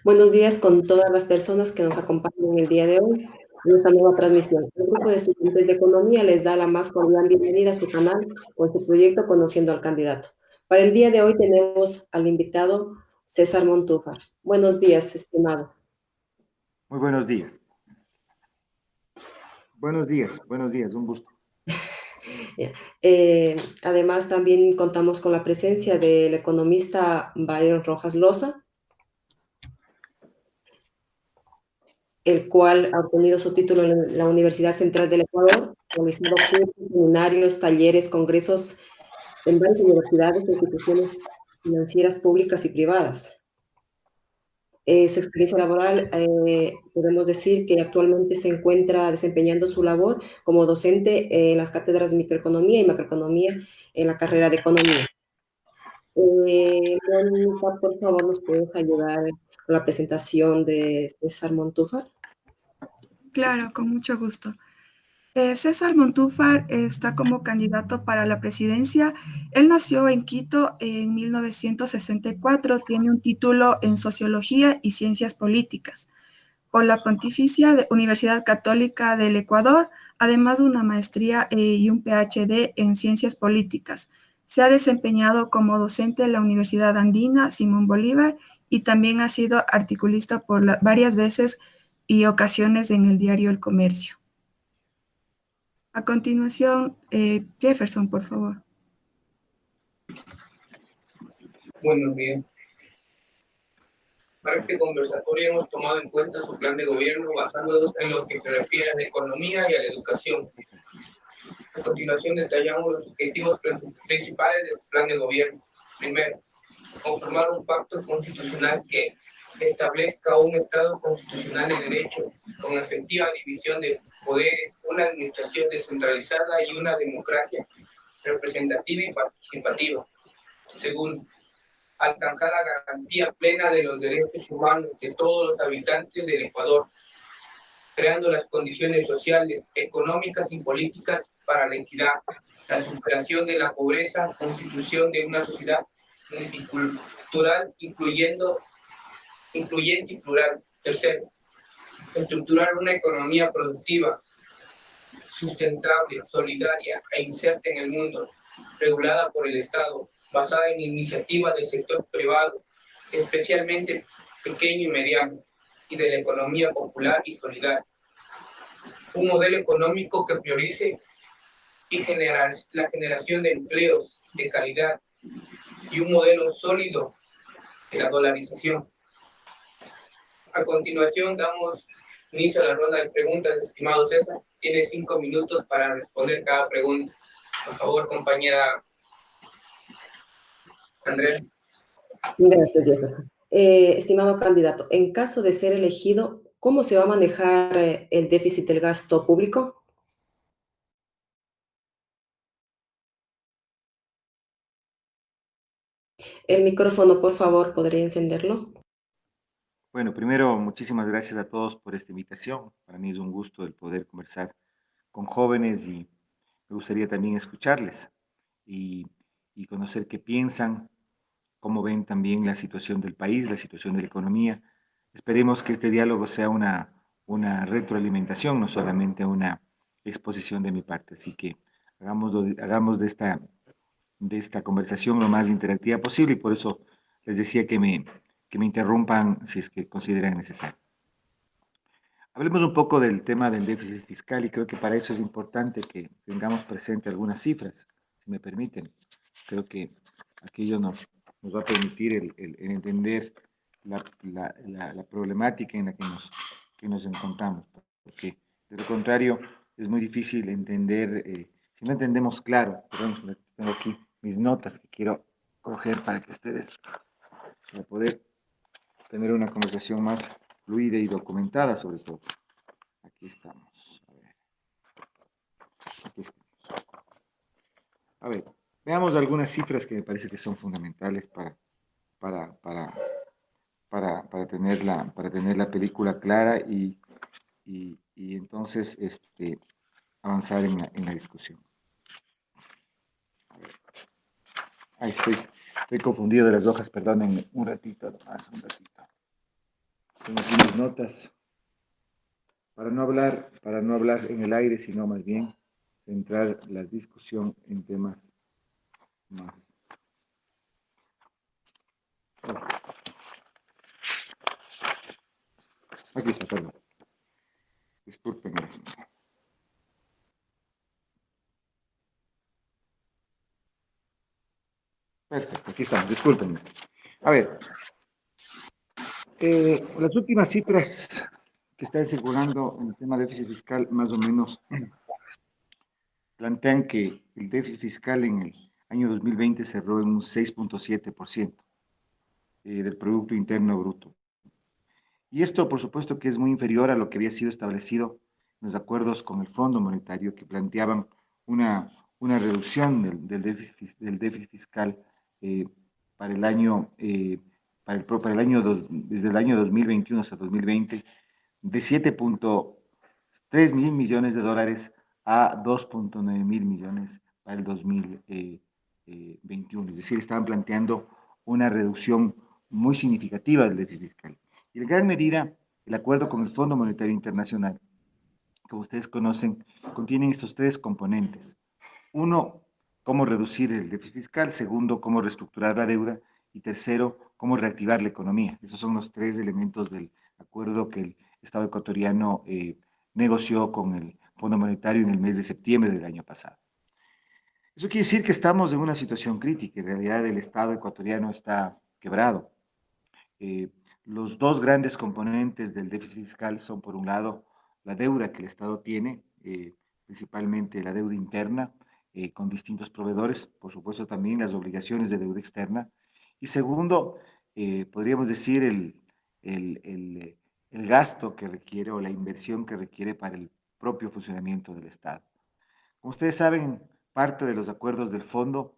Buenos días con todas las personas que nos acompañan el día de hoy en esta nueva transmisión. El grupo de estudiantes de economía les da la más cordial bienvenida a su canal con su proyecto Conociendo al Candidato. Para el día de hoy tenemos al invitado César Montúfar. Buenos días, estimado. Muy buenos días. Buenos días, un gusto. Ya. Además, también contamos con la presencia del economista Byron Rojas Loza, el cual ha obtenido su título en la Universidad Central del Ecuador, realizado cursos, seminarios, talleres, congresos en varias universidades e instituciones financieras públicas y privadas. Su experiencia laboral, podemos decir que actualmente se encuentra desempeñando su labor como docente en las cátedras de microeconomía y macroeconomía en la carrera de economía. Mónica, por favor, ¿nos puedes ayudar con la presentación de César Montúfar? Claro, con mucho gusto. César Montúfar está como candidato para la presidencia. Él nació en Quito en 1964, tiene un título en Sociología y Ciencias Políticas por la Pontificia Universidad Católica del Ecuador, además de una maestría y un PhD en Ciencias Políticas. Se ha desempeñado como docente en la Universidad Andina Simón Bolívar y también ha sido articulista por varias veces y ocasiones en el diario El Comercio. A continuación, Jefferson, por favor. Buenos días. Para este conversatorio hemos tomado en cuenta su plan de gobierno basándonos en lo que se refiere a la economía y a la educación. A continuación detallamos los objetivos principales de su plan de gobierno. Primero, conformar un pacto constitucional que establezca un Estado constitucional de derecho, con efectiva división de poderes, una administración descentralizada y una democracia representativa y participativa. Segundo, alcanzar la garantía plena de los derechos humanos de todos los habitantes del Ecuador, creando las condiciones sociales, económicas y políticas para la equidad, la superación de la pobreza, constitución de una sociedad multicultural, incluyente y plural. Tercero, estructurar una economía productiva, sustentable, solidaria e inserta en el mundo, regulada por el Estado, basada en iniciativas del sector privado, especialmente pequeño y mediano, y de la economía popular y solidaria. Un modelo económico que priorice la generación de empleos de calidad y un modelo sólido de la dolarización. A continuación damos inicio a la ronda de preguntas, estimado César. Tiene 5 minutos para responder cada pregunta. Por favor, compañera Andrea. Gracias, Jefferson. Estimado candidato, en caso de ser elegido, ¿cómo se va a manejar el déficit del gasto público? El micrófono, por favor, ¿podría encenderlo? Bueno, primero, muchísimas gracias a todos por esta invitación. Para mí es un gusto el poder conversar con jóvenes y me gustaría también escucharles y, y conocer qué piensan, cómo ven también la situación del país, la situación de la economía. Esperemos que este diálogo sea una retroalimentación, no solamente una exposición de mi parte. Así que hagamos de esta conversación lo más interactiva posible y por eso les decía que me interrumpan si es que consideran necesario. Hablemos un poco del tema del déficit fiscal y creo que para eso es importante que tengamos presente algunas cifras, si me permiten. Creo que aquello nos va a permitir el entender la problemática en la que nos encontramos, porque de lo contrario es muy difícil entender, si no entendemos claro, perdón, tengo aquí mis notas que quiero coger para que ustedes, para poder tener una conversación más fluida y documentada sobre todo. Aquí estamos. A ver. Aquí estamos. A ver, veamos algunas cifras que me parece que son fundamentales para, para, para tener la película clara y entonces avanzar en la discusión. A ver. Ay, estoy confundido de las hojas, perdónenme, un ratito nomás, un ratito. Tengo aquí mis notas. Para no hablar en el aire, sino más bien centrar la discusión en temas más. Aquí está, perdón. Disculpen. Perfecto, aquí estamos, discúlpenme. A ver, las últimas cifras que están circulando en el tema de déficit fiscal, más o menos, plantean que el déficit fiscal en el año 2020 cerró en un 6.7% del Producto Interno Bruto. Y esto, por supuesto, que es muy inferior a lo que había sido establecido en los acuerdos con el Fondo Monetario, que planteaban una reducción del déficit fiscal eh, para el año, desde el año 2021 hasta 2020, de 7.3 mil millones de dólares a 2.9 mil millones para el 2021. Es decir, estaban planteando una reducción muy significativa del déficit fiscal. Y en gran medida, el acuerdo con el Fondo Monetario Internacional, como ustedes conocen, contienen estos tres componentes. Uno, cómo reducir el déficit fiscal. Segundo, cómo reestructurar la deuda. Y tercero, cómo reactivar la economía. Esos son los tres elementos del acuerdo que el Estado ecuatoriano negoció con el Fondo Monetario en el mes de septiembre del año pasado. Eso quiere decir que estamos en una situación crítica. En realidad, el Estado ecuatoriano está quebrado. Los dos grandes componentes del déficit fiscal son, por un lado, la deuda que el Estado tiene, principalmente la deuda interna, con distintos proveedores, por supuesto también las obligaciones de deuda externa, y segundo, podríamos decir el gasto que requiere o la inversión que requiere para el propio funcionamiento del Estado. Como ustedes saben, parte de los acuerdos del fondo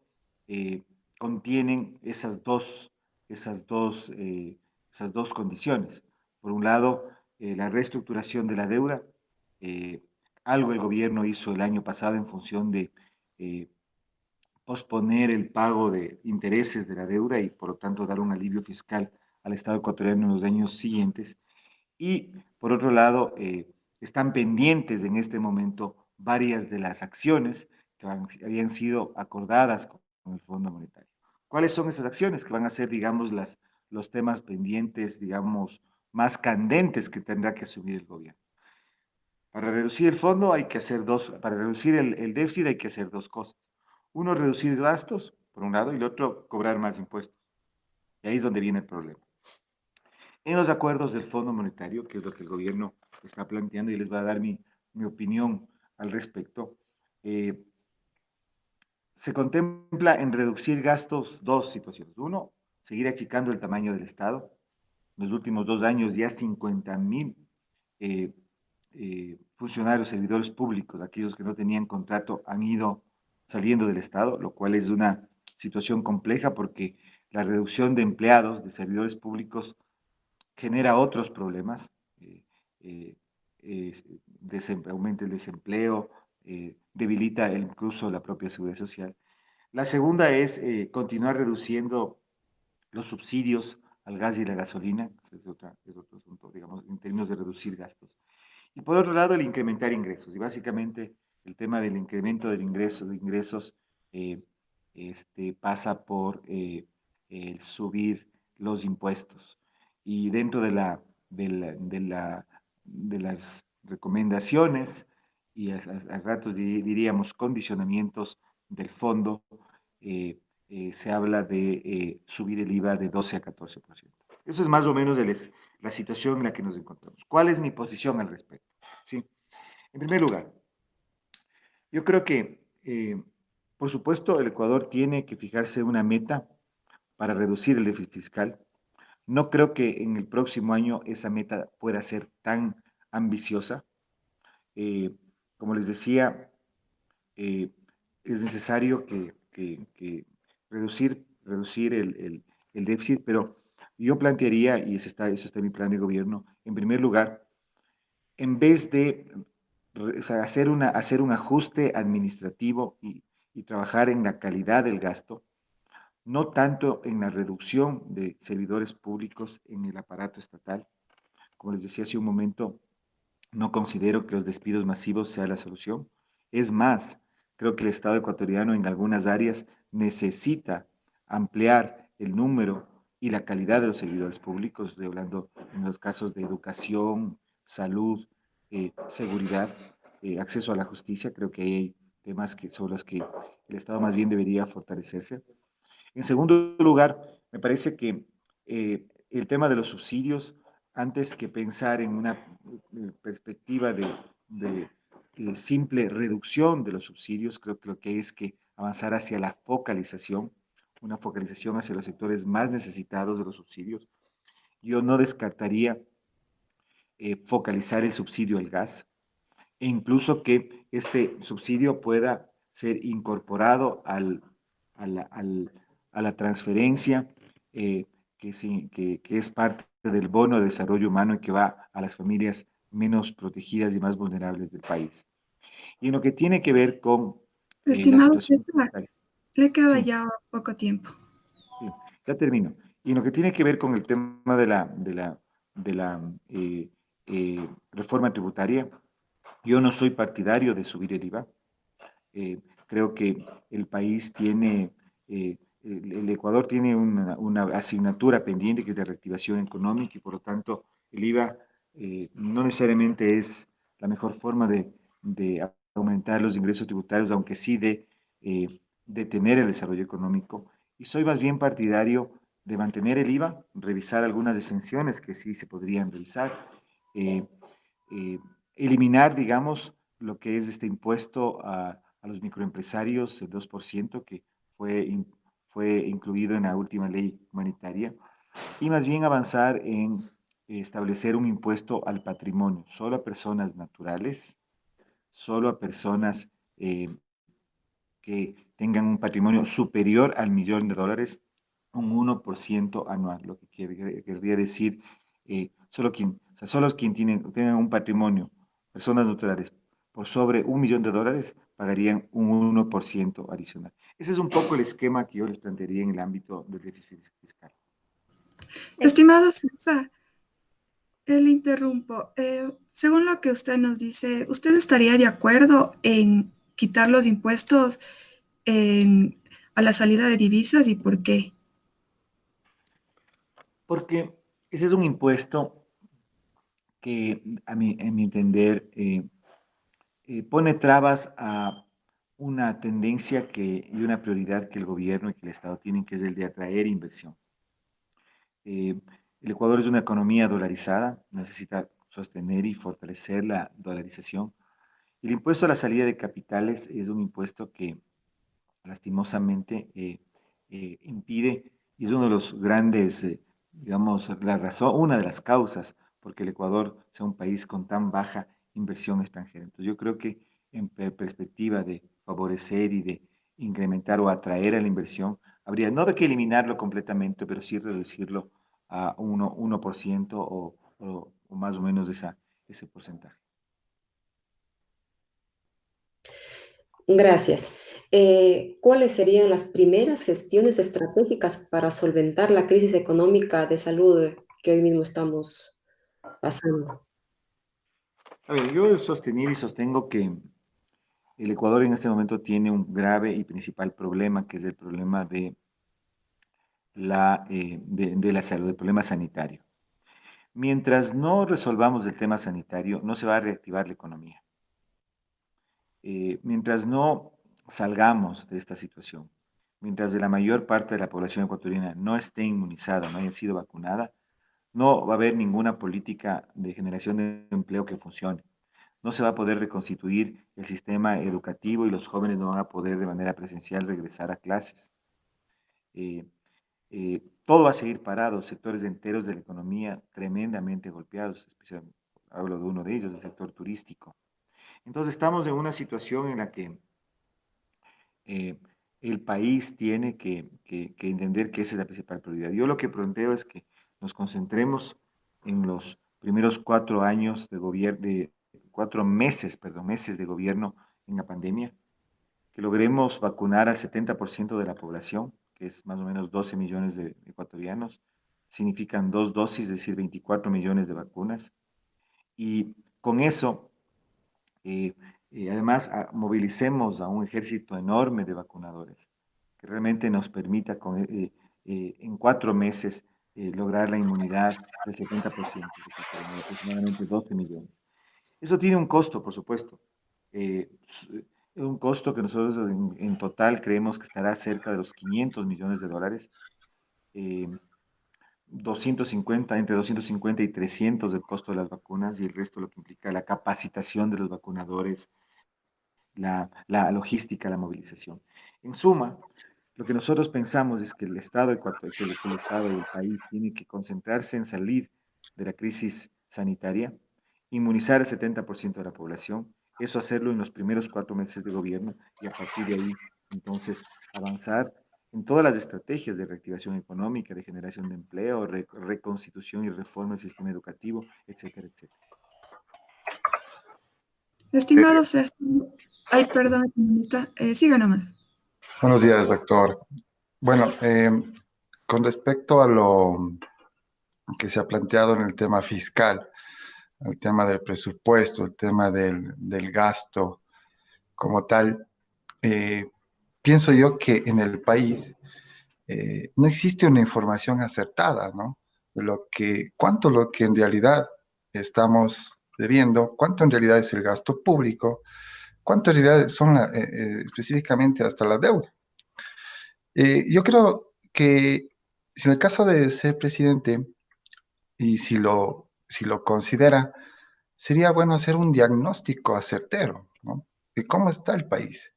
eh, contienen esas dos, eh, esas dos condiciones. Por un lado, la reestructuración de la deuda, eh, algo el gobierno hizo el año pasado en función de eh, posponer el pago de intereses de la deuda y por lo tanto dar un alivio fiscal al Estado ecuatoriano en los años siguientes. Y por otro lado, están pendientes en este momento varias de las acciones que habían sido acordadas con el Fondo Monetario. ¿Cuáles son esas acciones que van a ser, digamos, los temas pendientes, digamos, más candentes que tendrá que asumir el gobierno? Para reducir el fondo hay que hacer para reducir el déficit hay que hacer dos cosas. Uno, reducir gastos, por un lado, y el otro, cobrar más impuestos. Y ahí es donde viene el problema. En los acuerdos del Fondo Monetario, que es lo que el gobierno está planteando, y les voy a dar mi opinión al respecto, se contempla en reducir gastos dos situaciones. Uno, seguir achicando el tamaño del Estado. En los últimos 2 años ya 50.000 funcionarios, servidores públicos, aquellos que no tenían contrato, han ido saliendo del Estado, lo cual es una situación compleja porque la reducción de empleados, de servidores públicos, genera otros problemas, eh, aumenta el desempleo, debilita incluso la propia seguridad social. La segunda es continuar reduciendo los subsidios al gas y la gasolina, es otro asunto, digamos, en términos de reducir gastos. Y por otro lado, el incrementar ingresos. Y básicamente el tema del incremento de ingresos pasa por el subir los impuestos. Y dentro de las recomendaciones y a ratos diríamos condicionamientos del fondo, se habla de subir el IVA de 12 a 14%. Eso es más o menos la situación en la que nos encontramos. ¿Cuál es mi posición al respecto? ¿Sí? En primer lugar, yo creo que, por supuesto, el Ecuador tiene que fijarse una meta para reducir el déficit fiscal. No creo que en el próximo año esa meta pueda ser tan ambiciosa. Eh, Como les decía, es necesario que reducir el déficit, pero yo plantearía, y eso está en mi plan de gobierno, en primer lugar, en vez de o sea, hacer un ajuste administrativo y trabajar en la calidad del gasto, no tanto en la reducción de servidores públicos en el aparato estatal, como les decía hace un momento, no considero que los despidos masivos sea la solución. Es más, creo que el Estado ecuatoriano en algunas áreas necesita ampliar el número y la calidad de los servidores públicos. Estoy hablando en los casos de educación, salud, seguridad, acceso a la justicia. Creo que hay temas sobre los que el Estado más bien debería fortalecerse. En segundo lugar, me parece que el tema de los subsidios, antes que pensar en una perspectiva de simple reducción de los subsidios, creo que lo que es que avanzar hacia la focalización, una focalización hacia los sectores más necesitados de los subsidios. Yo no descartaría focalizar el subsidio al gas e incluso que este subsidio pueda ser incorporado a, la, al, a la transferencia que es parte del bono de desarrollo humano y que va a las familias menos protegidas y más vulnerables del país. Y en lo que tiene que ver con la Estimado situación César, tributaria. le queda Sí, ya poco tiempo. sí, ya termino. Y en lo que tiene que ver con el tema de la reforma tributaria, yo no soy partidario de subir el IVA. Creo que el país tiene, el Ecuador tiene una asignatura pendiente que es de reactivación económica y por lo tanto el IVA no necesariamente es la mejor forma de aumentar los ingresos tributarios, aunque sí de detener el desarrollo económico. Y soy más bien partidario de mantener el IVA, revisar algunas exenciones que sí se podrían revisar, eh, eh, eliminar, digamos, lo que es este impuesto a los microempresarios, el 2%, que fue incluido en la última ley humanitaria, y más bien avanzar en establecer un impuesto al patrimonio, solo a personas naturales, solo a personas que tengan un patrimonio superior al $1.000.000, un 1% anual, lo que querría decir, solo quien tenga un patrimonio, personas naturales, por sobre $1.000.000, pagarían un 1% adicional. Ese es un poco el esquema que yo les plantearía en el ámbito del déficit fiscal. Estimado César, le interrumpo. Según lo que usted nos dice, ¿usted estaría de acuerdo en quitar los impuestos en- a la salida de divisas y por qué? Porque ese es un impuesto que, en mi entender, pone trabas a una tendencia y una prioridad que el gobierno y que el Estado tienen, que es el de atraer inversión. El Ecuador es una economía dolarizada, necesita sostener y fortalecer la dolarización. El impuesto a la salida de capitales es un impuesto que lastimosamente impide, y es uno de los grandes, digamos, una de las causas porque el Ecuador sea un país con tan baja inversión extranjera. Entonces yo creo que en perspectiva de favorecer y de incrementar o atraer a la inversión, habría no de que eliminarlo completamente, pero sí reducirlo a 1% o más o menos ese porcentaje. Gracias. ¿Cuáles serían las primeras gestiones estratégicas para solventar la crisis económica de salud que hoy mismo estamos pasando? A ver, yo he sostenido y sostengo que el Ecuador en este momento tiene un grave y principal problema, que es el problema de la salud, el problema sanitario. Mientras no resolvamos el tema sanitario, no se va a reactivar la economía. Mientras no salgamos de esta situación, mientras la mayor parte de la población ecuatoriana no esté inmunizada, no haya sido vacunada, no va a haber ninguna política de generación de empleo que funcione. No se va a poder reconstituir el sistema educativo y los jóvenes no van a poder de manera presencial regresar a clases. Eh, Todo va a seguir parado, sectores enteros de la economía tremendamente golpeados, especialmente hablo de uno de ellos, el sector turístico. Entonces estamos en una situación en la que eh, el país tiene que entender que esa es la principal prioridad. Yo lo que planteo es que nos concentremos en los primeros 4 años de gobierno, 4 meses, perdón, meses de gobierno en la pandemia, que logremos vacunar al 70% de la población, que es más o menos 12 millones de ecuatorianos, significan 2 dosis, es decir, 24 millones de vacunas. Y con eso, además, movilicemos a un ejército enorme de vacunadores, que realmente nos permita en 4 meses lograr la inmunidad del 70%, de aproximadamente 12 millones. Eso tiene un costo, por supuesto. Un costo que nosotros en total creemos que estará cerca de los 500 millones de dólares. 250, entre 250 y 300 del costo de las vacunas y el resto lo que implica la capacitación de los vacunadores, la logística, la movilización. En suma, lo que nosotros pensamos es que el Estado y el país tiene que concentrarse en salir de la crisis sanitaria, inmunizar al 70% de la población, eso hacerlo en los primeros 4 meses de gobierno y a partir de ahí, entonces, avanzar en todas las estrategias de reactivación económica, de generación de empleo, reconstitución y reforma del sistema educativo, etcétera, etcétera. Estimado César, ay, perdón, economista, siga nomás. Buenos días, doctor. Bueno, con respecto a lo que se ha planteado en el tema fiscal, el tema del presupuesto, el tema del gasto como tal, eh, pienso yo que en el país no existe una información acertada, ¿no? De cuánto lo que en realidad estamos debiendo, cuánto en realidad es el gasto público, cuánto en realidad son específicamente hasta la deuda. Yo creo que si en el caso de ser presidente, y si lo considera, sería bueno hacer un diagnóstico acertero, ¿no? De cómo está el país.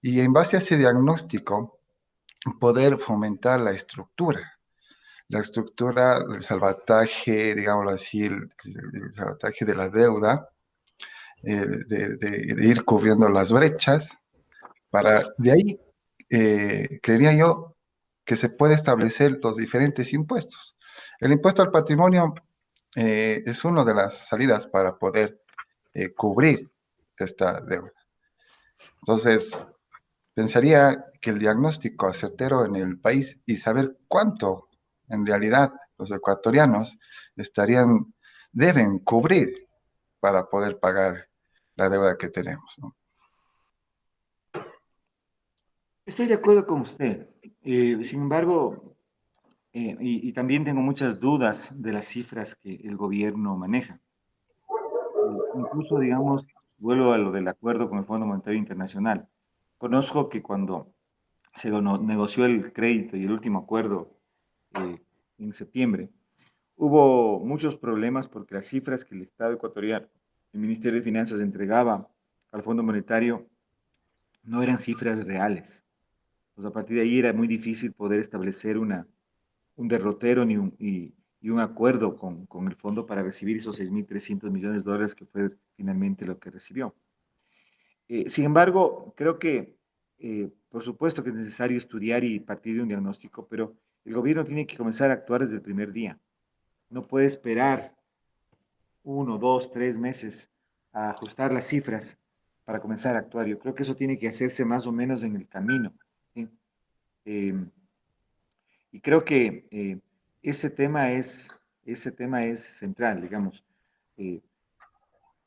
Y en base a ese diagnóstico, poder fomentar la estructura del salvataje, digámoslo así, el salvataje de la deuda, de ir cubriendo las brechas, para de ahí, creería yo, que se puede establecer los diferentes impuestos. El impuesto al patrimonio es una de las salidas para poder cubrir esta deuda. Entonces, pensaría que el diagnóstico acertero en el país y saber cuánto en realidad los ecuatorianos deben cubrir para poder pagar la deuda que tenemos, ¿no? Estoy de acuerdo con usted. Sin embargo, y también tengo muchas dudas de las cifras que el gobierno maneja. Incluso, digamos, vuelvo a lo del acuerdo con el Fondo Monetario Internacional. Conozco que cuando se negoció el crédito y el último acuerdo en septiembre, hubo muchos problemas porque las cifras que el Estado ecuatoriano, el Ministerio de Finanzas entregaba al Fondo Monetario no eran cifras reales. Pues a partir de ahí era muy difícil poder establecer un derrotero y un acuerdo con el fondo para recibir esos 6.300 millones de dólares que fue finalmente lo que recibió. Sin embargo, creo que por supuesto que es necesario estudiar y partir de un diagnóstico, pero el gobierno tiene que comenzar a actuar desde el primer día. No puede esperar 1, 2, 3 meses a ajustar las cifras para comenzar a actuar. Yo creo que eso tiene que hacerse más o menos en el camino, ¿sí? Y creo que ese tema es central, digamos. Eh,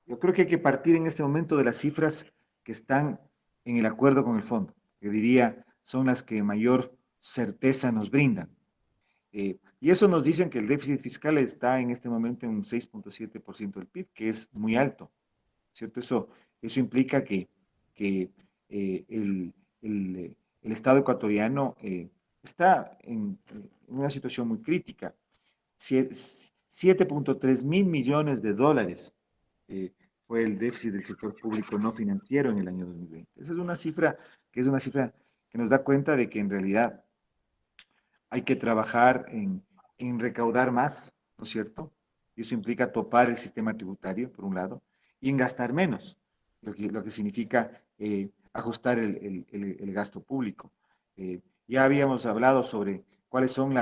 yo creo que hay que partir en este momento de las cifras que están en el acuerdo con el fondo, que diría son las que mayor certeza nos brindan. Y eso nos dicen que el déficit fiscal está en este momento en un 6.7% del PIB, que es muy alto, ¿cierto? Eso implica que el Estado ecuatoriano está en una situación muy crítica. 7.3 mil millones de dólares fue el déficit del sector público no financiero en el año 2020. Esa es una cifra que nos da cuenta de que en realidad hay que trabajar en recaudar más, ¿no es cierto? Y eso implica topar el sistema tributario, por un lado, y en gastar menos, lo que significa ajustar el gasto público. Ya habíamos hablado sobre cuáles son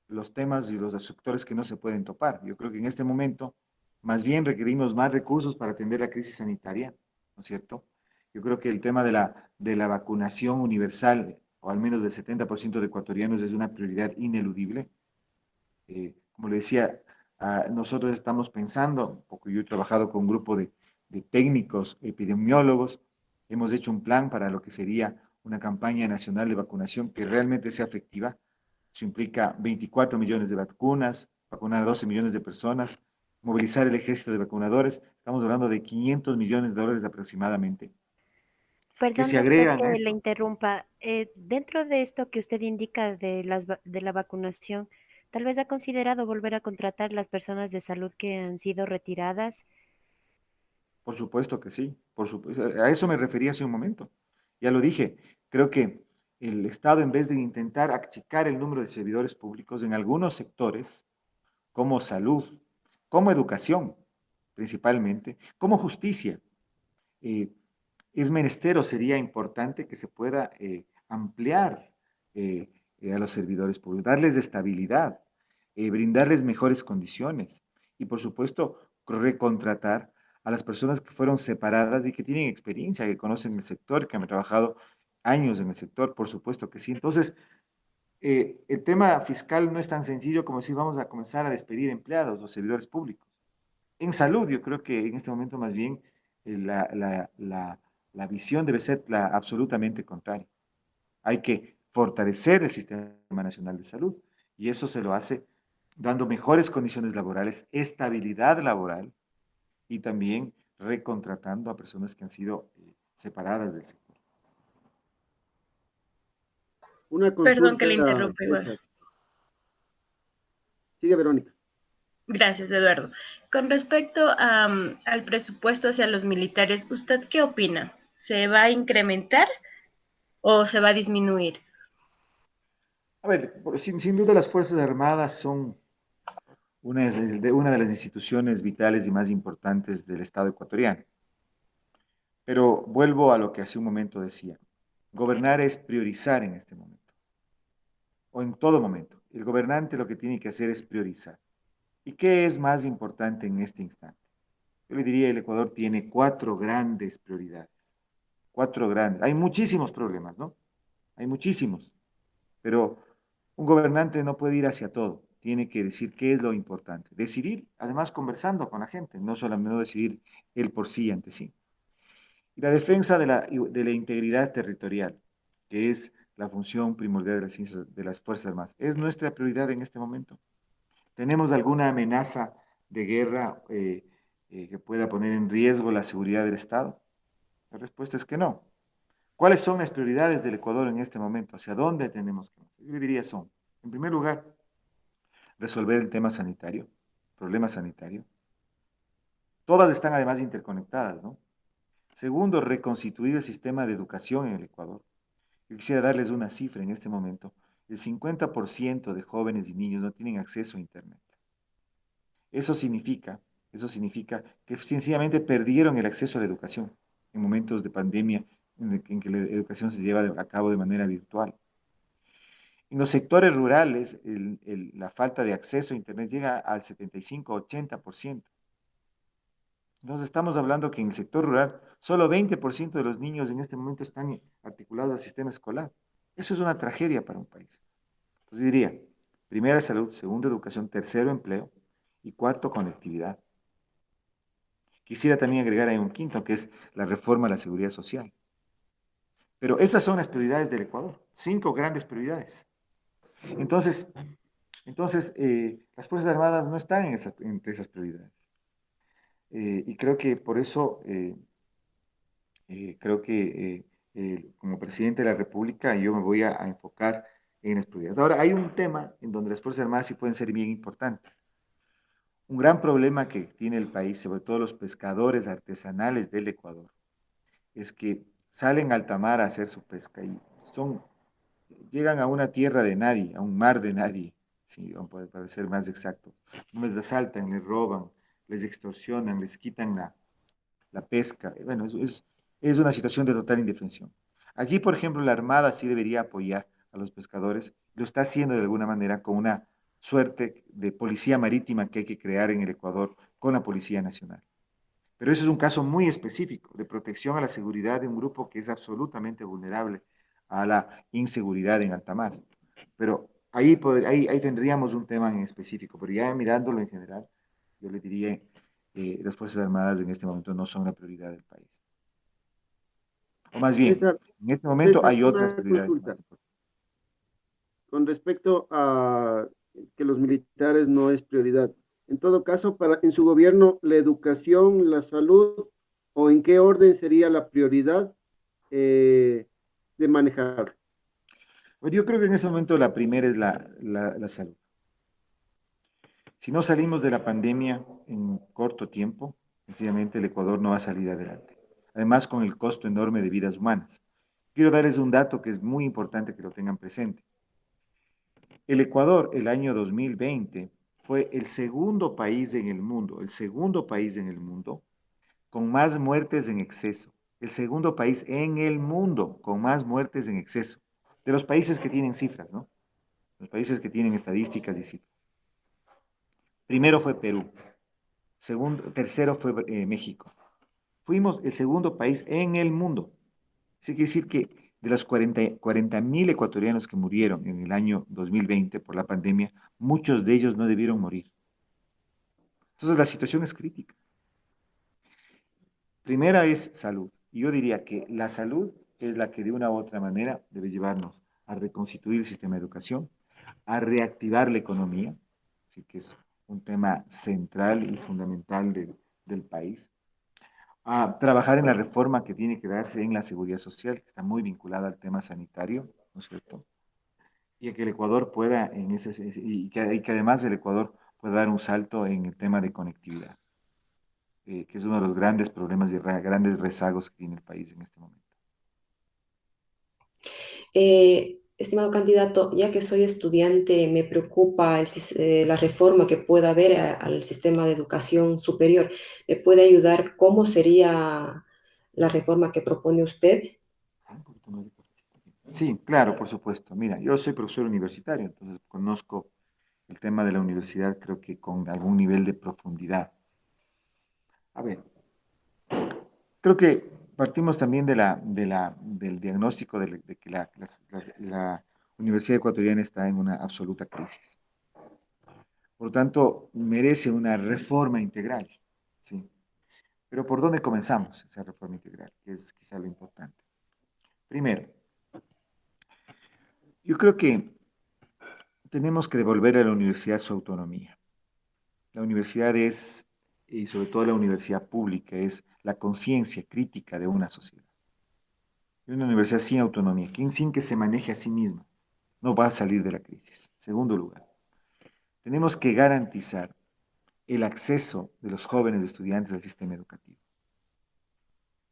los temas y los sectores que no se pueden topar. Yo creo que en este momento, más bien requerimos más recursos para atender la crisis sanitaria, ¿no es cierto? Yo creo que el tema de la vacunación universal, o al menos del 70% de ecuatorianos, es una prioridad ineludible. como le decía, nosotros estamos pensando, porque yo he trabajado con un grupo de técnicos epidemiólogos, hemos hecho un plan para lo que sería una campaña nacional de vacunación que realmente sea efectiva. Eso implica 24 millones de vacunas, vacunar a 12 millones de personas, movilizar el ejército de vacunadores. Estamos hablando de 500 millones de dólares aproximadamente, que Perdón, se doctor, agregan a que le esto. interrumpa. Dentro de esto que usted indica de de la vacunación, tal vez ha considerado volver a contratar las personas de salud que han sido retiradas. Por supuesto que sí, por supuesto. A eso me refería hace un momento. Ya lo dije, creo que el Estado, en vez de intentar achicar el número de servidores públicos en algunos sectores, como salud, como educación, principalmente, como justicia, eh, es menester o sería importante que se pueda ampliar eh, a los servidores públicos, darles estabilidad, brindarles mejores condiciones y, por supuesto, recontratar a las personas que fueron separadas y que tienen experiencia, que conocen el sector, que han trabajado años en el sector, por supuesto que sí. Entonces, el tema fiscal no es tan sencillo como si vamos a comenzar a despedir empleados o servidores públicos. En salud, yo creo que en este momento más bien la visión debe ser la absolutamente contraria. Hay que fortalecer el Sistema Nacional de Salud y eso se lo hace dando mejores condiciones laborales, estabilidad laboral y también recontratando a personas que han sido separadas del sector. Una Perdón que le consulta, interrumpa igual. César. Sigue, Verónica. Gracias, Eduardo. Con respecto al presupuesto hacia los militares, ¿usted qué opina? ¿Se va a incrementar o se va a disminuir? A ver, sin duda las Fuerzas Armadas son una de las instituciones vitales y más importantes del Estado ecuatoriano. Pero vuelvo a lo que hace un momento decía. Gobernar es priorizar en este momento, o en todo momento. El gobernante lo que tiene que hacer es priorizar. ¿Y qué es más importante en este instante? Yo le diría, el Ecuador tiene cuatro grandes prioridades. Cuatro grandes. Hay muchísimos problemas, ¿no? Hay muchísimos. Pero un gobernante no puede ir hacia todo. Tiene que decir qué es lo importante. Decidir, además conversando con la gente, no solamente decidir él por sí ante sí. Y la defensa de la integridad territorial, que es la función primordial de las Fuerzas Armadas, es nuestra prioridad en este momento. ¿Tenemos alguna amenaza de guerra que pueda poner en riesgo la seguridad del Estado? La respuesta es que no. ¿Cuáles son las prioridades del Ecuador en este momento? ¿Hacia dónde tenemos que ir? Yo diría son, en primer lugar, resolver el tema sanitario, problema sanitario. Todas están además interconectadas, ¿no? Segundo, reconstituir el sistema de educación en el Ecuador. Yo quisiera darles una cifra en este momento. El 50% de jóvenes y niños no tienen acceso a Internet. Eso significa, eso significa que sencillamente perdieron el acceso a la educación en momentos de pandemia en que la educación se lleva a cabo de manera virtual. En los sectores rurales, la falta de acceso a Internet llega al 75-80%. Entonces estamos hablando que en el sector rural solo 20% de los niños en este momento están articulados al sistema escolar. Eso es una tragedia para un país. Entonces diría, primera salud, segunda educación, tercero empleo y cuarto conectividad. Quisiera también agregar ahí un quinto, que es la reforma a la seguridad social. Pero esas son las prioridades del Ecuador, 5 grandes prioridades. Entonces, las Fuerzas Armadas no están entre esas prioridades. Y creo que por eso, creo que como presidente de la República yo me voy a enfocar en las prioridades. Ahora, hay un tema en donde las Fuerzas Armadas sí pueden ser bien importantes. Un gran problema que tiene el país, sobre todo los pescadores artesanales del Ecuador, es que salen al alta mar a hacer su pesca y llegan a una tierra de nadie, a un mar de nadie, sí, para ser más exacto. Les asaltan, les roban, les extorsionan, les quitan la pesca. Bueno, es una situación de total indefensión. Allí, por ejemplo, la Armada sí debería apoyar a los pescadores, lo está haciendo de alguna manera con una suerte de policía marítima que hay que crear en el Ecuador con la Policía Nacional. Pero eso es un caso muy específico de protección a la seguridad de un grupo que es absolutamente vulnerable a la inseguridad en alta mar. Pero ahí tendríamos un tema en específico, pero ya mirándolo en general, yo le diría, las Fuerzas Armadas en este momento no son la prioridad del país. O más bien, César, en este momento César, hay otras una prioridades más consulta. importantes. Con respecto a que los militares no es prioridad. En todo caso, en su gobierno, la educación, la salud, o en qué orden sería la prioridad de manejar. Pero yo creo que en este momento la primera es la salud. Si no salimos de la pandemia en corto tiempo, sencillamente el Ecuador no va a salir adelante. Además, con el costo enorme de vidas humanas. Quiero darles un dato que es muy importante que lo tengan presente. El Ecuador, el año 2020, fue el segundo país en el mundo con más muertes en exceso. El segundo país en el mundo con más muertes en exceso. De los países que tienen cifras, ¿no? Los países que tienen estadísticas y cifras. Primero fue Perú. Tercero fue México. Fuimos el segundo país en el mundo. Eso quiere decir que de los 40.000 ecuatorianos que murieron en el año 2020 por la pandemia, muchos de ellos no debieron morir. Entonces la situación es crítica. Primera es salud. Y yo diría que la salud es la que de una u otra manera debe llevarnos a reconstituir el sistema de educación, a reactivar la economía, así que es un tema central y fundamental del país, a trabajar en la reforma que tiene que darse en la seguridad social, que está muy vinculada al tema sanitario, ¿no es cierto? Y a que el Ecuador pueda, y que además el Ecuador pueda dar un salto en el tema de conectividad, que es uno de los grandes problemas y grandes rezagos que tiene el país en este momento. Estimado candidato, ya que soy estudiante, me preocupa la reforma que pueda haber al sistema de educación superior. ¿Me puede ayudar cómo sería la reforma que propone usted? Sí, claro, por supuesto. Mira, yo soy profesor universitario, entonces conozco el tema de la universidad, creo que con algún nivel de profundidad. A ver, creo que partimos también del diagnóstico de que la Universidad Ecuatoriana está en una absoluta crisis. Por lo tanto, merece una reforma integral, ¿sí? Pero ¿por dónde comenzamos esa reforma integral? Que es quizá lo importante. Primero, yo creo que tenemos que devolver a la universidad su autonomía. La universidad es, y sobre todo la universidad pública, es la conciencia crítica de una sociedad. Y una universidad sin autonomía, sin que se maneje a sí misma, no va a salir de la crisis. Segundo lugar, tenemos que garantizar el acceso de los jóvenes estudiantes al sistema educativo.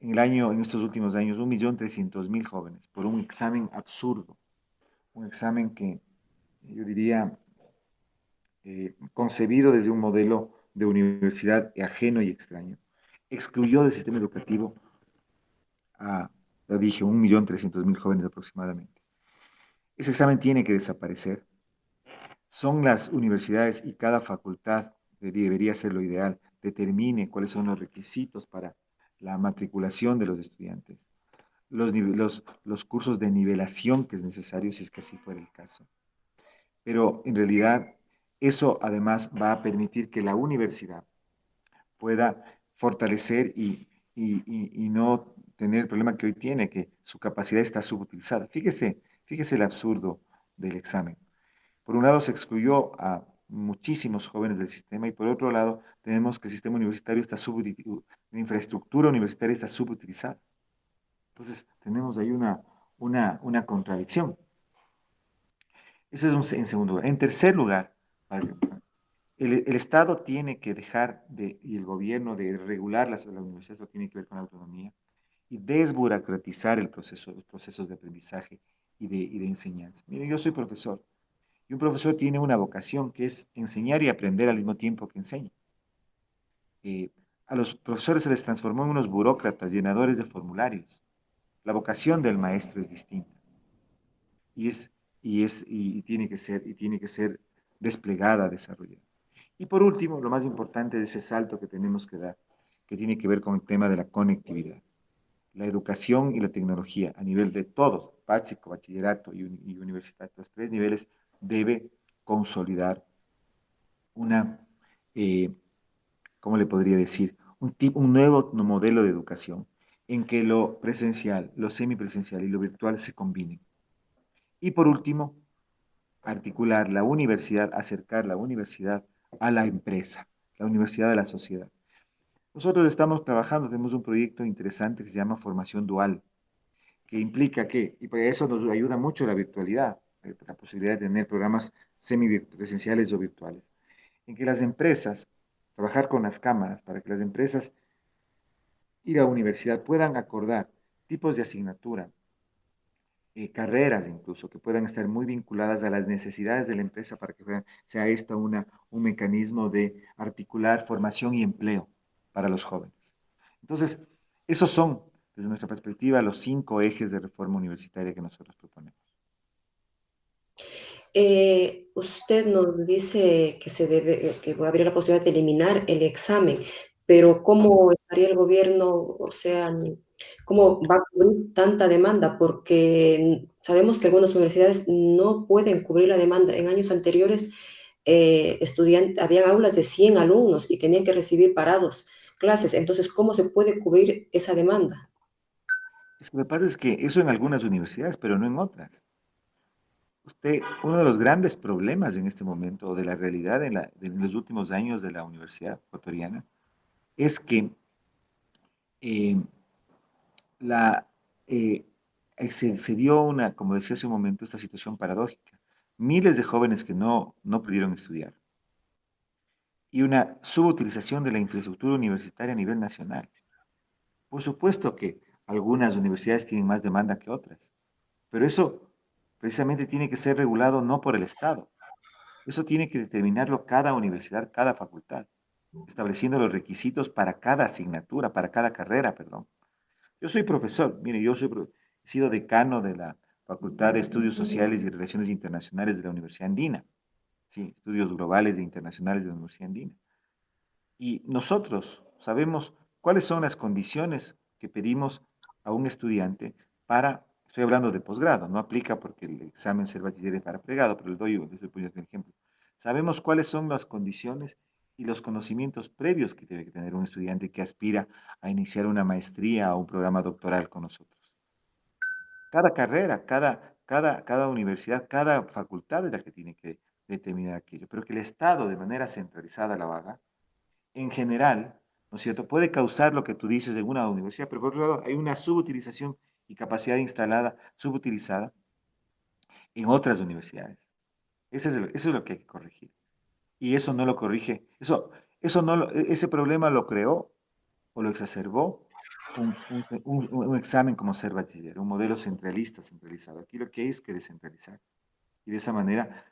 En estos últimos años, 1.300.000 jóvenes por un examen absurdo, un examen que yo diría concebido desde un modelo de universidad ajeno y extraño, excluyó del sistema educativo a, ya dije, 1.300.000 jóvenes aproximadamente. Ese examen tiene que desaparecer. Son las universidades y cada facultad, debería ser lo ideal, determine cuáles son los requisitos para la matriculación de los estudiantes, los cursos de nivelación que es necesario si es que así fuera el caso. Pero en realidad eso además va a permitir que la universidad pueda fortalecer y no tener el problema que hoy tiene, que su capacidad está subutilizada. Fíjese el absurdo del examen. Por un lado se excluyó a muchísimos jóvenes del sistema y por otro lado tenemos que el sistema universitario está la infraestructura universitaria está subutilizada. Entonces tenemos ahí una contradicción. Ese es en segundo lugar. En tercer lugar, el Estado tiene que dejar y el gobierno de regular la universidad, eso tiene que ver con la autonomía, y desburocratizar los procesos de aprendizaje y de enseñanza. Miren, yo soy profesor, y un profesor tiene una vocación que es enseñar y aprender al mismo tiempo que enseña. A los profesores se les transformó en unos burócratas, llenadores de formularios. La vocación del maestro es distinta y tiene que ser desplegada, desarrollada. Y por último, lo más importante de ese salto que tenemos que dar, que tiene que ver con el tema de la conectividad. La educación y la tecnología a nivel de todos, básico, bachillerato y universitario, los tres niveles, debe consolidar una, ¿cómo le podría decir? Un nuevo modelo de educación en que lo presencial, lo semipresencial y lo virtual se combinen. Y por último, articular la universidad, acercar la universidad a la empresa, la universidad a la sociedad. Nosotros estamos trabajando, tenemos un proyecto interesante que se llama Formación Dual, que implica que, y para eso nos ayuda mucho la virtualidad, la posibilidad de tener programas semipresenciales o virtuales, en que las empresas, trabajar con las cámaras para que las empresas y la universidad puedan acordar tipos de asignatura, carreras incluso, que puedan estar muy vinculadas a las necesidades de la empresa para que sea esta un mecanismo de articular formación y empleo para los jóvenes. Entonces, esos son, desde nuestra perspectiva, los 5 ejes de reforma universitaria que nosotros proponemos. Usted nos dice que se debe, que va a haber la posibilidad de eliminar el examen, pero ¿cómo estaría el gobierno? O sea, ¿cómo va a cubrir tanta demanda? Porque sabemos que algunas universidades no pueden cubrir la demanda. En años anteriores, habían aulas de 100 alumnos y tenían que recibir parados clases. Entonces, ¿cómo se puede cubrir esa demanda? Lo que pasa es que eso en algunas universidades, pero no en otras. Uno de los grandes problemas en este momento, o de la realidad en los últimos años de la universidad ecuatoriana, es que eh, la, eh, se dio como decía hace un momento, esta situación paradójica. Miles de jóvenes que no pudieron estudiar y una subutilización de la infraestructura universitaria a nivel nacional. Por supuesto que algunas universidades tienen más demanda que otras, pero eso precisamente tiene que ser regulado no por el Estado. Eso tiene que determinarlo cada universidad, cada facultad, estableciendo los requisitos para cada asignatura, para cada carrera, perdón. Yo soy profesor, mire, he sido decano de la Facultad de Estudios Sociales y Relaciones Internacionales de la Universidad Andina, sí, estudios globales e internacionales de la Universidad Andina. Y nosotros sabemos cuáles son las condiciones que pedimos a un estudiante estoy hablando de posgrado, no aplica porque el examen ser bachiller es para plegado, pero le doy un ejemplo. Sabemos cuáles son las condiciones y los conocimientos previos que debe tener un estudiante que aspira a iniciar una maestría o un programa doctoral con nosotros. Cada carrera, cada universidad, cada facultad es la que tiene que determinar aquello, pero que el Estado de manera centralizada lo haga, en general, ¿no es cierto? Puede causar lo que tú dices en una universidad, pero por otro lado hay una subutilización y capacidad instalada, subutilizada en otras universidades. Eso es lo que hay que corregir. Y eso no lo corrige, ese problema lo creó o lo exacerbó un examen como ser bachiller, un modelo centralista, centralizado. Aquí lo que hay es que descentralizar. Y de esa manera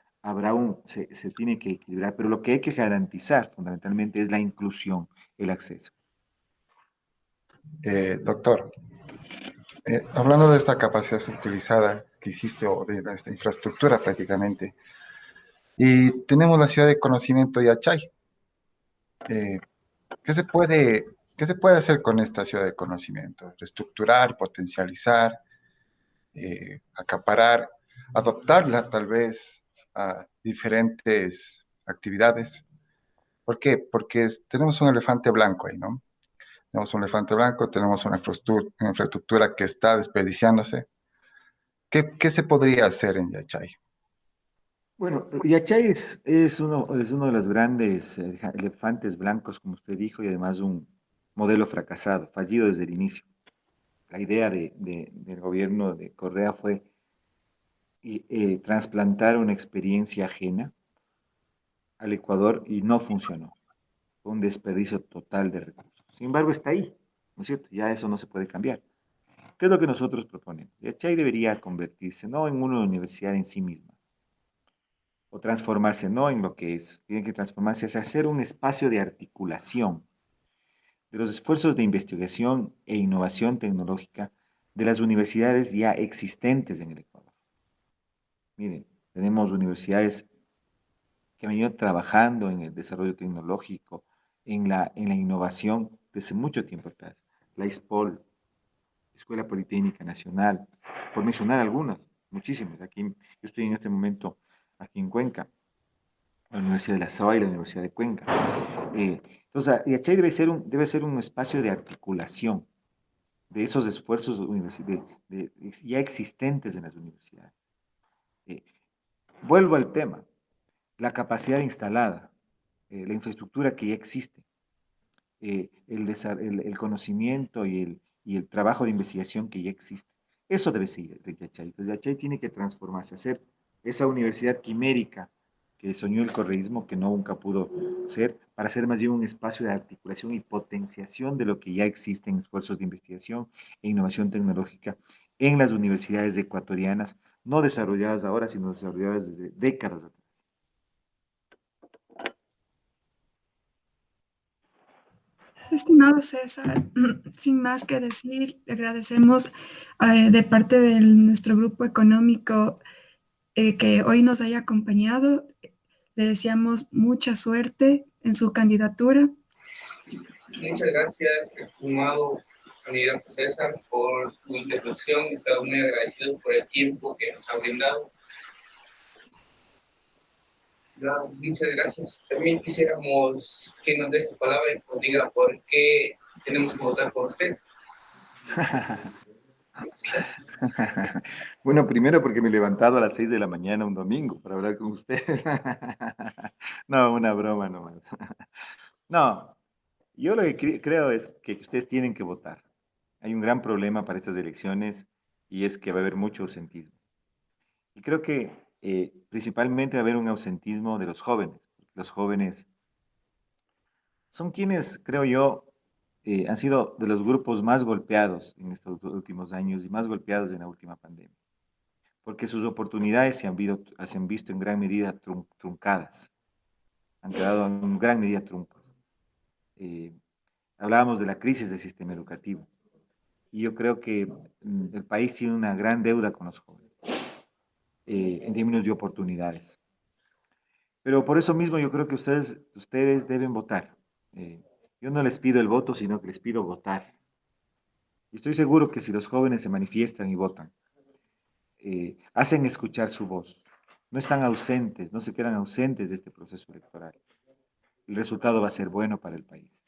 se tiene que equilibrar, pero lo que hay que garantizar fundamentalmente es la inclusión, el acceso. Doctor, hablando de esta capacidad utilizada que hiciste, o de esta infraestructura prácticamente, y tenemos la ciudad de conocimiento Yachay. Eh, ¿qué se puede, qué se puede hacer con esta ciudad de conocimiento? Reestructurar, potencializar, acaparar, adoptarla tal vez a diferentes actividades. ¿Por qué? Porque tenemos un elefante blanco ahí, ¿no? Tenemos un elefante blanco, tenemos una infraestructura que está desperdiciándose. ¿Qué se podría hacer en Yachay? Bueno, Yachay es uno de los grandes elefantes blancos, como usted dijo, y además un modelo fracasado, fallido desde el inicio. La idea del gobierno de Correa fue trasplantar una experiencia ajena al Ecuador y no funcionó. Fue un desperdicio total de recursos. Sin embargo, está ahí, ¿no es cierto? Ya eso no se puede cambiar. ¿Qué es lo que nosotros proponemos? Yachay debería convertirse no en una universidad en sí misma, o transformarse no en lo que es, tiene que transformarse hacia ser un espacio de articulación de los esfuerzos de investigación e innovación tecnológica de las universidades ya existentes en el Ecuador. Miren, tenemos universidades que han venido trabajando en el desarrollo tecnológico, en la innovación desde mucho tiempo atrás. La ISPOL, Escuela Politécnica Nacional, por mencionar algunas, muchísimas. Aquí yo estoy en este momento aquí en Cuenca, la Universidad de la SOA y la Universidad de Cuenca. Entonces, Yachay debe ser un espacio de articulación de esos esfuerzos ya existentes en las universidades. Eh, Vuelvo al tema, la capacidad instalada, la infraestructura que ya existe, el conocimiento y el trabajo de investigación que ya existe. Eso debe seguir de Yachay. Pues Yachay tiene que transformarse, hacer esa universidad quimérica que soñó el correísmo, que no nunca pudo ser, para ser más bien un espacio de articulación y potenciación de lo que ya existe en esfuerzos de investigación e innovación tecnológica en las universidades ecuatorianas, no desarrolladas ahora, sino desarrolladas desde décadas atrás. Estimado César, sin más que decir, le agradecemos de parte de nuestro grupo económico que hoy nos haya acompañado. Le deseamos mucha suerte en su candidatura. Muchas gracias, estimado candidato César, por su intervención. Estamos muy agradecidos por el tiempo que nos ha brindado. Muchas gracias. También quisiéramos que nos dé su palabra y nos diga por qué tenemos que votar por usted. Bueno, primero porque me he levantado a las 6 de la mañana un domingo para hablar con ustedes. No, una broma nomás. No, yo lo que creo es que ustedes tienen que votar. Hay un gran problema para estas elecciones y es que va a haber mucho ausentismo. Y creo que principalmente va a haber un ausentismo de los jóvenes. Los jóvenes son quienes, creo yo, han sido de los grupos más golpeados en estos últimos años y más golpeados en la última pandemia, porque sus oportunidades se han visto en gran medida truncadas, han quedado en gran medida truncos. Eh, Hablábamos de la crisis del sistema educativo y yo creo que el país tiene una gran deuda con los jóvenes en términos de oportunidades. Pero por eso mismo yo creo que ustedes deben votar. Yo no les pido el voto, sino que les pido votar. Y estoy seguro que si los jóvenes se manifiestan y votan, hacen escuchar su voz, no están ausentes, no se quedan ausentes de este proceso electoral, el resultado va a ser bueno para el país.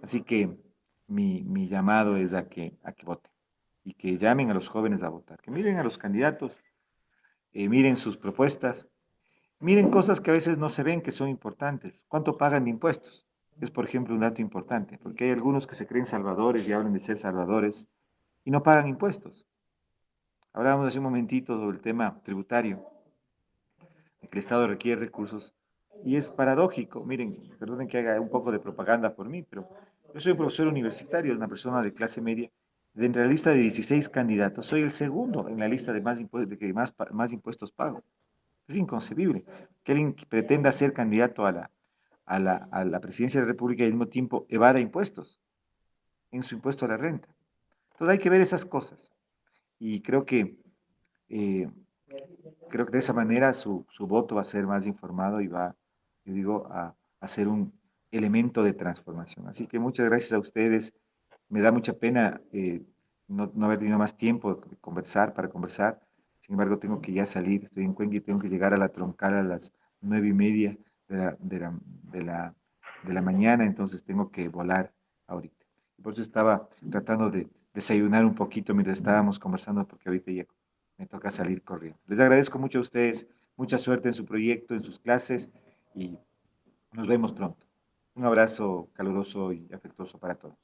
Así que mi llamado es a que voten y que llamen a los jóvenes a votar, que miren a los candidatos, miren sus propuestas, miren cosas que a veces no se ven que son importantes. ¿Cuánto pagan de impuestos? Es, por ejemplo, un dato importante, porque hay algunos que se creen salvadores y hablan de ser salvadores y no pagan impuestos. Hablábamos hace un momentito sobre el tema tributario, de que el Estado requiere recursos y es paradójico. Miren, perdonen que haga un poco de propaganda por mí, pero yo soy un profesor universitario, una persona de clase media. De entre la lista de 16 candidatos, soy el segundo en la lista de más impuestos, de que más impuestos pago. Es inconcebible que alguien que pretenda ser candidato a la presidencia de la República y al mismo tiempo evada impuestos en su impuesto a la renta. Entonces hay que ver esas cosas. Y eh, creo que de esa manera su voto va a ser más informado y va, yo digo, a ser un elemento de transformación. Así que muchas gracias a ustedes. Me da mucha pena no haber tenido más tiempo de conversar, para conversar. Sin embargo, tengo que ya salir. Estoy en Cuenca y tengo que llegar a la Troncal a las 9:30 de la, de la, de la, de la mañana, entonces tengo que volar ahorita. Por eso estaba tratando de desayunar un poquito mientras estábamos conversando, porque ahorita ya me toca salir corriendo. Les agradezco mucho a ustedes, mucha suerte en su proyecto, en sus clases y nos vemos pronto. Un abrazo caluroso y afectuoso para todos.